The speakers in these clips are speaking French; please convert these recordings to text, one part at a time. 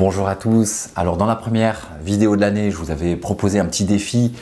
Bonjour à tous. Alors dans la première vidéo de l'année, je vous avais proposé un petit défi,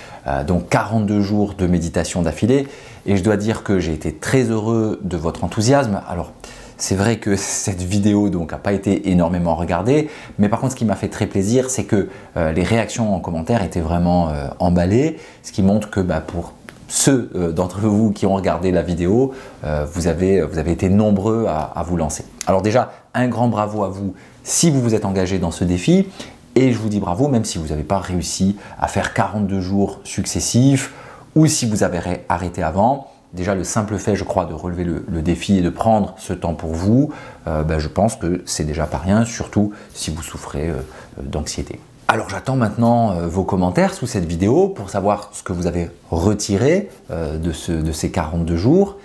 donc 42 jours de méditation d'affilée, et je dois dire que j'ai été très heureux de votre enthousiasme. Alors c'est vrai que cette vidéo n'a pas été énormément regardée, mais par contre ce qui m'a fait très plaisir, c'est que les réactions en commentaire étaient vraiment emballées, ce qui montre que pour ceux d'entre vous qui ont regardé la vidéo, vous avez été nombreux à vous lancer. Alors déjà, un grand bravo à vous si vous vous êtes engagé dans ce défi, et je vous dis bravo même si vous n'avez pas réussi à faire 42 jours successifs ou si vous avez arrêté avant. Déjà le simple fait, je crois, de relever le défi et de prendre ce temps pour vous, je pense que c'est déjà pas rien, surtout si vous souffrez d'anxiété. Alors j'attends maintenant vos commentaires sous cette vidéo pour savoir ce que vous avez retiré de ces 42 jours.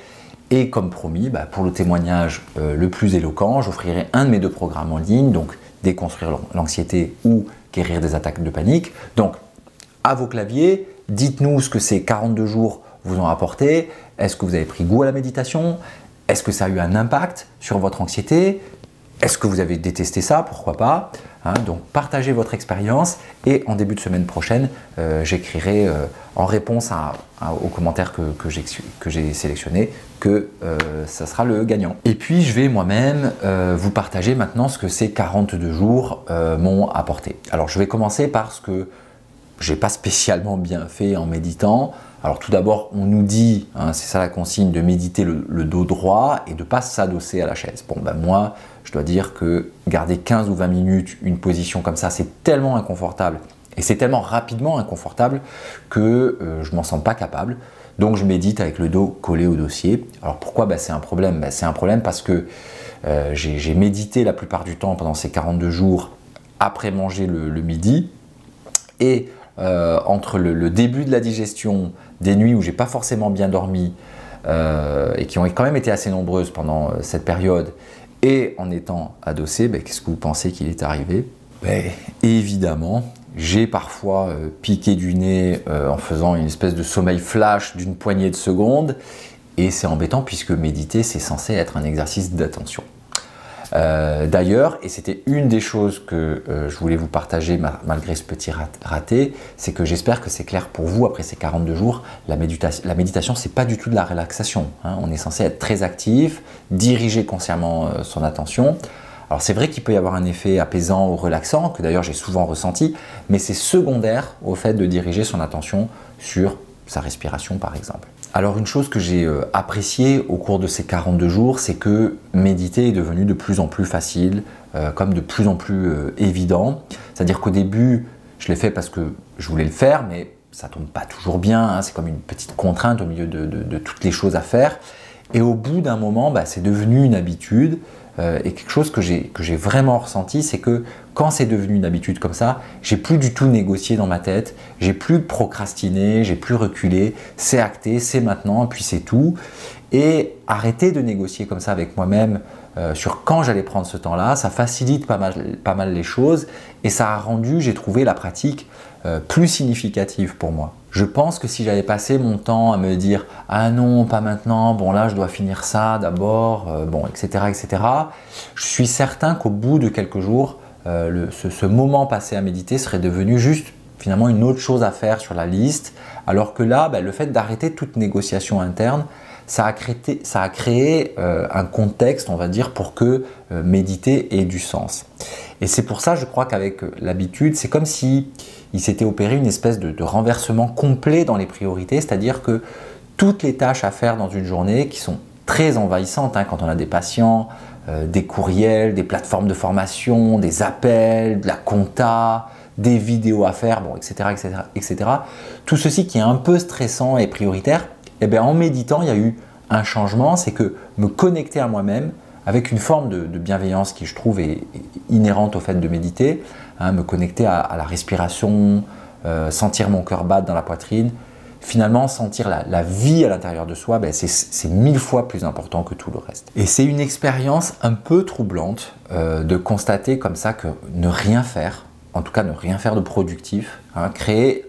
Et comme promis, pour le témoignage le plus éloquent, j'offrirai un de mes 2 programmes en ligne, donc déconstruire l'anxiété ou guérir des attaques de panique. Donc à vos claviers, dites-nous ce que ces 42 jours vous ont apporté. Est-ce que vous avez pris goût à la méditation? Est-ce que ça a eu un impact sur votre anxiété? Est-ce que vous avez détesté ça? Pourquoi pas? Donc partagez votre expérience et en début de semaine prochaine, j'écrirai en réponse aux commentaires que j'ai sélectionnés que ça sera le gagnant. Et puis je vais moi-même vous partager maintenant ce que ces 42 jours m'ont apporté. Alors je vais commencer par ce que j'ai pas spécialement bien fait en méditant. Alors tout d'abord, on nous dit, c'est ça la consigne, de méditer le dos droit et de ne pas s'adosser à la chaise. Bon, moi, je dois dire que garder 15 ou 20 minutes une position comme ça, c'est tellement inconfortable et c'est tellement rapidement inconfortable que je m'en sens pas capable. Donc je médite avec le dos collé au dossier. Alors pourquoi c'est un problème? C'est un problème parce que j'ai médité la plupart du temps pendant ces 42 jours après manger le midi et entre le début de la digestion, des nuits où j'ai pas forcément bien dormi et qui ont quand même été assez nombreuses pendant cette période, et en étant adossé, qu'est-ce que vous pensez qu'il est arrivé? Évidemment, j'ai parfois piqué du nez en faisant une espèce de sommeil flash d'une poignée de secondes, et c'est embêtant puisque méditer, c'est censé être un exercice d'attention. D'ailleurs, et c'était une des choses que je voulais vous partager malgré ce petit raté, c'est que j'espère que c'est clair pour vous après ces 42 jours. La méditation, c'est pas du tout de la relaxation. On est censé être très actif, diriger consciemment son attention. Alors c'est vrai qu'il peut y avoir un effet apaisant ou relaxant, que d'ailleurs j'ai souvent ressenti, mais c'est secondaire au fait de diriger son attention sur sa respiration par exemple. Alors une chose que j'ai appréciée au cours de ces 42 jours, c'est que méditer est devenu de plus en plus facile, comme de plus en plus évident. C'est-à-dire qu'au début, je l'ai fait parce que je voulais le faire, mais ça tombe pas toujours bien, c'est comme une petite contrainte au milieu de toutes les choses à faire. Et au bout d'un moment, c'est devenu une habitude. Et quelque chose que j'ai vraiment ressenti, c'est que quand c'est devenu une habitude comme ça, j'ai plus du tout négocié dans ma tête, j'ai plus procrastiné, j'ai plus reculé, c'est acté, c'est maintenant, puis c'est tout. Et arrêter de négocier comme ça avec moi-même sur quand j'allais prendre ce temps-là, ça facilite pas mal les choses et ça a rendu, j'ai trouvé la pratique plus significative pour moi. Je pense que si j'avais passé mon temps à me dire « Ah non, pas maintenant, bon là je dois finir ça d'abord, etc. etc. », je suis certain qu'au bout de quelques jours, ce moment passé à méditer serait devenu juste finalement une autre chose à faire sur la liste, alors que là, le fait d'arrêter toute négociation interne, ça a créé un contexte, on va dire, pour que méditer ait du sens. Et c'est pour ça, je crois qu'avec l'habitude, c'est comme si il s'était opéré une espèce de renversement complet dans les priorités, c'est-à-dire que toutes les tâches à faire dans une journée qui sont très envahissantes, quand on a des patients, des courriels, des plateformes de formation, des appels, de la compta, des vidéos à faire, etc., etc., etc. Tout ceci qui est un peu stressant et prioritaire, en méditant, il y a eu un changement, c'est que me connecter à moi-même avec une forme de bienveillance qui, je trouve, est inhérente au fait de méditer, me connecter à la respiration, sentir mon cœur battre dans la poitrine, finalement sentir la vie à l'intérieur de soi, c'est 1000 fois plus important que tout le reste. Et c'est une expérience un peu troublante de constater comme ça que ne rien faire, en tout cas ne rien faire de productif, créer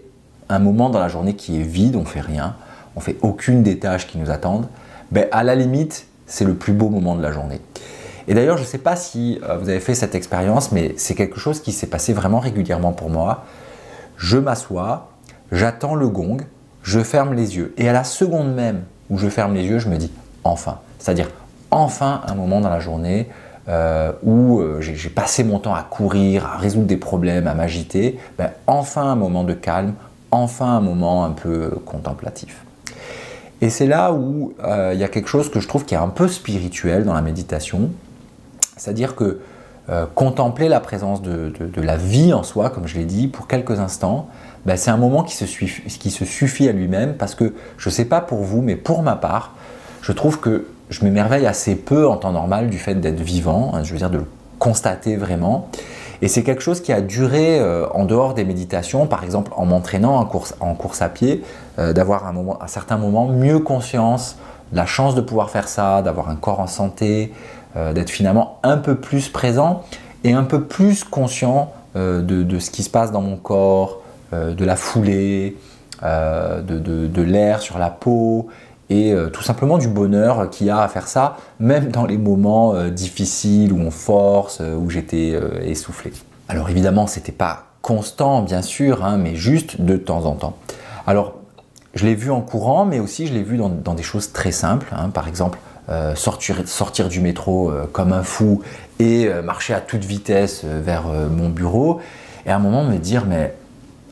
un moment dans la journée qui est vide, on ne fait rien, on ne fait aucune des tâches qui nous attendent, à la limite, c'est le plus beau moment de la journée. Et d'ailleurs, je ne sais pas si vous avez fait cette expérience, mais c'est quelque chose qui s'est passé vraiment régulièrement pour moi. Je m'assois, j'attends le gong, je ferme les yeux. Et à la seconde même où je ferme les yeux, je me dis enfin. C'est-à-dire enfin un moment dans la journée où j'ai passé mon temps à courir, à résoudre des problèmes, à m'agiter. Ben, enfin un moment de calme, enfin un moment un peu contemplatif. Et c'est là où il y a quelque chose que je trouve qui est un peu spirituel dans la méditation. C'est-à-dire que contempler la présence de la vie en soi, comme je l'ai dit, pour quelques instants, ben, c'est un moment qui se suffit à lui-même parce que je ne sais pas pour vous, mais pour ma part, je trouve que je m'émerveille assez peu en temps normal du fait d'être vivant, hein, je veux dire de le constater vraiment. Et c'est quelque chose qui a duré en dehors des méditations, par exemple en m'entraînant en course à pied, d'avoir à certains moments mieux conscience de la chance de pouvoir faire ça, d'avoir un corps en santé, d'être finalement un peu plus présent et un peu plus conscient de ce qui se passe dans mon corps, de la foulée, de l'air sur la peau et tout simplement du bonheur qu'il y a à faire ça, même dans les moments difficiles où on force, où j'étais essoufflé. Alors évidemment, ce n'était pas constant bien sûr, hein, mais juste de temps en temps. Alors je l'ai vu en courant, mais aussi je l'ai vu dans des choses très simples, hein, par exemple sortir du métro comme un fou et marcher à toute vitesse vers mon bureau et à un moment me dire mais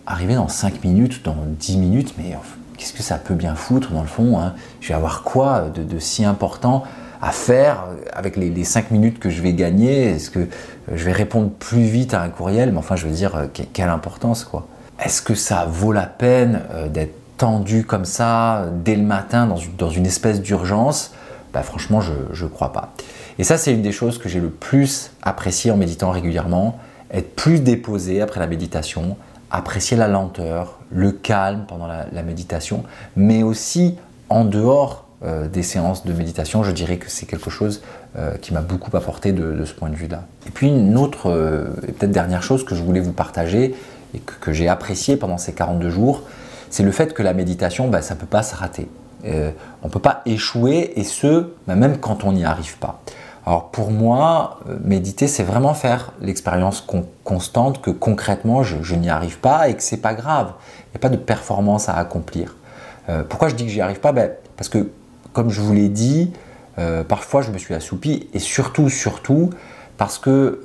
arriver dans 5 minutes, dans 10 minutes, mais qu'est-ce que ça peut bien foutre dans le fond, hein? Je vais avoir quoi de si important à faire avec les 5 minutes que je vais gagner? Est-ce que je vais répondre plus vite à un courriel? Mais enfin je veux dire, quelle importance quoi. Est-ce que ça vaut la peine d'être tendu comme ça dès le matin dans une espèce d'urgence? Ben, franchement, je ne crois pas. Et ça, c'est une des choses que j'ai le plus apprécié en méditant régulièrement, être plus déposé après la méditation, apprécier la lenteur, le calme pendant la méditation, mais aussi en dehors des séances de méditation, je dirais que c'est quelque chose qui m'a beaucoup apporté de ce point de vue-là. Et puis une autre et peut-être dernière chose que je voulais vous partager et que j'ai apprécié pendant ces 42 jours, c'est le fait que la méditation, ben, ça ne peut pas se rater. On ne peut pas échouer et même quand on n'y arrive pas. Alors pour moi, méditer, c'est vraiment faire l'expérience constante que concrètement, je n'y arrive pas et que c'est pas grave. Il n'y a pas de performance à accomplir. Pourquoi je dis que j'y arrive pas? Ben, parce que, comme je vous l'ai dit, parfois je me suis assoupi et surtout parce que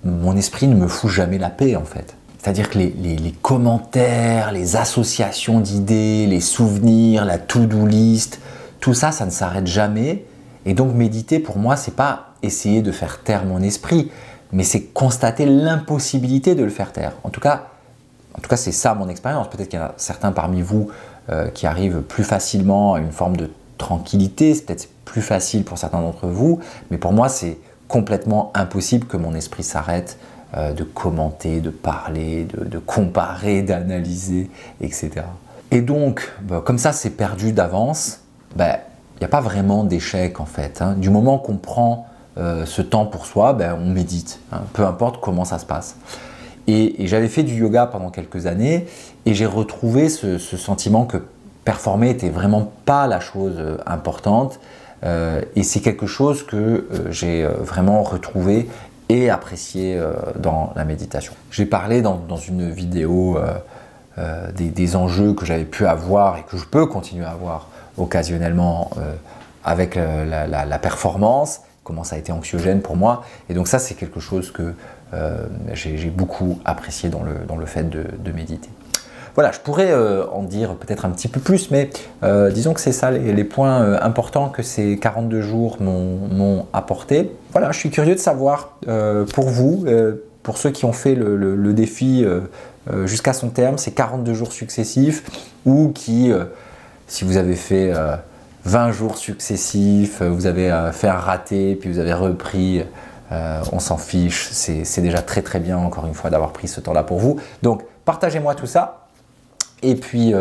mon esprit ne me fout jamais la paix en fait. C'est-à-dire que les commentaires, les associations d'idées, les souvenirs, la to-do list, tout ça, ça ne s'arrête jamais. Et donc méditer, pour moi, c'est pas essayer de faire taire mon esprit, mais c'est constater l'impossibilité de le faire taire. En tout cas c'est ça mon expérience. Peut-être qu'il y en a certains parmi vous qui arrivent plus facilement à une forme de tranquillité. C'est peut-être plus facile pour certains d'entre vous, mais pour moi, c'est complètement impossible que mon esprit s'arrête de commenter, de parler, de comparer, d'analyser, etc. Et donc, comme ça, c'est perdu d'avance, il n'y a pas vraiment d'échec en fait. Hein. Du moment qu'on prend ce temps pour soi, on médite, hein, peu importe comment ça se passe. Et j'avais fait du yoga pendant quelques années et j'ai retrouvé ce sentiment que performer n'était vraiment pas la chose importante et c'est quelque chose que j'ai vraiment retrouvé et apprécié dans la méditation. J'ai parlé dans une vidéo des enjeux que j'avais pu avoir et que je peux continuer à avoir occasionnellement avec la performance, comment ça a été anxiogène pour moi. Et donc ça, c'est quelque chose que j'ai beaucoup apprécié dans le fait de méditer. Voilà, je pourrais en dire peut-être un petit peu plus, mais disons que c'est ça les points importants que ces 42 jours m'ont apporté. Voilà, je suis curieux de savoir pour vous, pour ceux qui ont fait le défi jusqu'à son terme, ces 42 jours successifs, ou qui, si vous avez fait 20 jours successifs, vous avez fait un raté, puis vous avez repris, on s'en fiche, c'est déjà très bien encore une fois d'avoir pris ce temps-là pour vous. Donc partagez-moi tout ça. Et puis,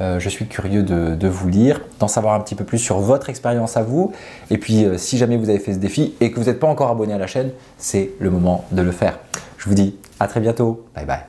je suis curieux de vous lire, d'en savoir un petit peu plus sur votre expérience à vous. Et puis, si jamais vous avez fait ce défi et que vous n'êtes pas encore abonné à la chaîne, c'est le moment de le faire. Je vous dis à très bientôt. Bye bye.